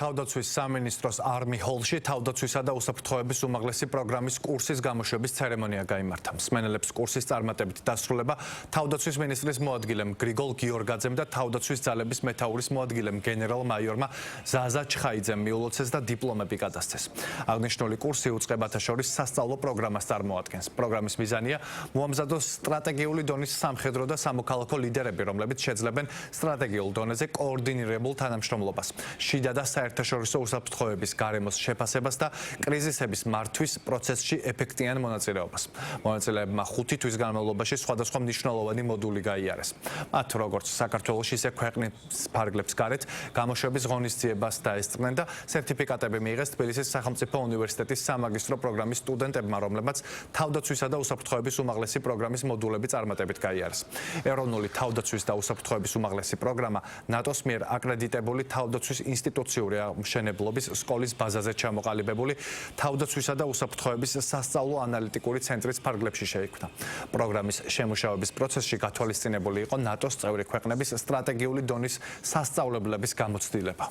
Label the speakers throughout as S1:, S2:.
S1: თავდაცვის სამინისტროს არმი ჰოლში თავდაცვისა და უსაფრთხოების უმაღლესი პროგრამის კურსის გამოშვების ცერემონია გაიმართა. მსმენელებს კურსის წარმატებით დასრულება თავდაცვის მინისტრის მოადგილემ გრიგოლ გიორგაძემ და თავდაცვის ძალების მეთაურის მოადგილემ გენერალ-მაიორმა ზაზა ჩხაიძემ მიულოცეს და დიპლომები გადასცეს. აღნიშნული კურსი უწყებათა შორის სასწავლო პროგრამას წარმოადგენს. პროგრამის მიზანია მოამზადოს სტრატეგიული დონის სამხედრო და სამოქალაქო ლიდერები, რომლებიც შეძლებენ სტრატეგიულ დონეზე კოორდინირებულ თანამშრომლობას. შიდა და საერთაშორისო უსაფრთხოების გარემოს შეფასებას და კრიზისების მართვის პროცესში ეფექტიან მონაწილეობას. მონაწილეებმა 5 თვის განმავლობაში სხვადასხვა მნიშვნელოვანი მოდული გაიარეს. მათ როგორც საქართველოს, ისე ქვეყნის ფარგლებს გარეთ გამოშვების ღონისძიებას დაესწრნენ და სერტიფიკატები მიიღეს თბილისის სახელმწიფო უნივერსიტეტის სამაგისტრო პროგრამის სტუდენტებმა, რომლებმაც თავდაცვისა და უსაფრთხოების უმაღლესი პროგრამის მოდულები წარმატებით გაიარეს. ეროვნული თავდაცვის და უსაფრთხოების უმაღლესი პროგრამა ნატოს მიერ აკრედიტებული თავდაცვის ინსტიტუციური მშენებლობის სკოლის ბაზაზე ჩამოყალიბებული თავდაცვისა და უსაფრთხოების სასწავლო ანალიტიკური ცენტრის ფარგლებში შეიქმნა. პროგრამის შემუშავების პროცესში გათვალისწინებული იყო ნატოს წევრი ქვეყნების სტრატეგიული დონის სასწავლებლების გამოცდილება.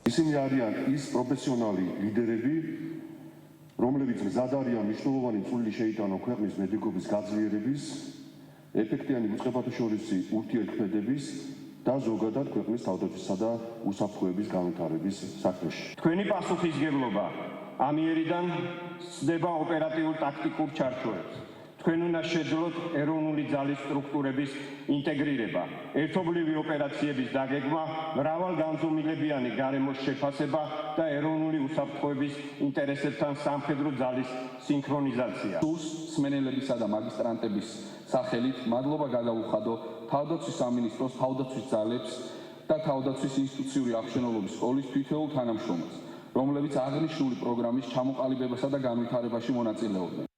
S2: ისინი არიან ის პროფესიონალი ლიდერები, რომლებიც მზად არიან მნიშვნელოვანი წვლილი შეიტანონ ქვეყნის მედიკობის გაძლიერების, ეფექტიანი უწყებათაშორისი ურთიერთქმედების და ზოგადად ქვეყნის თავდაცვისა და უსაფრთხოების განვითარების საქმეში.
S3: თქვენი პასუხისგებლობა ამიერიდან სდება ოპერატიულ ტაქტიკურ ჩარჩოებს. თქვენ უნდა შეძლოთ ეროვნული ძალის სტრუქტურების ინტეგრირება, ერთობლივი ოპერაციების დაგეგმა, მრავალგანზომილებიანი გარემოს შეფასება და ეროვნული უსაფრთხოების ინტერესებთან სამხედრო ძალის სინქრონიზაცია.
S4: მსმენელებისა და მაგისტრანტების სახელით მადლობა გადავუხადო თავდაცვის სამინისტროს თავდაცვის ძალებს და თავდაცვის ინსტიტუციური აღშენილობის სკოლის თითოეულ თანამშრომელს, რომლებიც აღნიშნული პროგრამის ჩამოყალიბებასა და განვითარებაში მონაწილეობდნენ.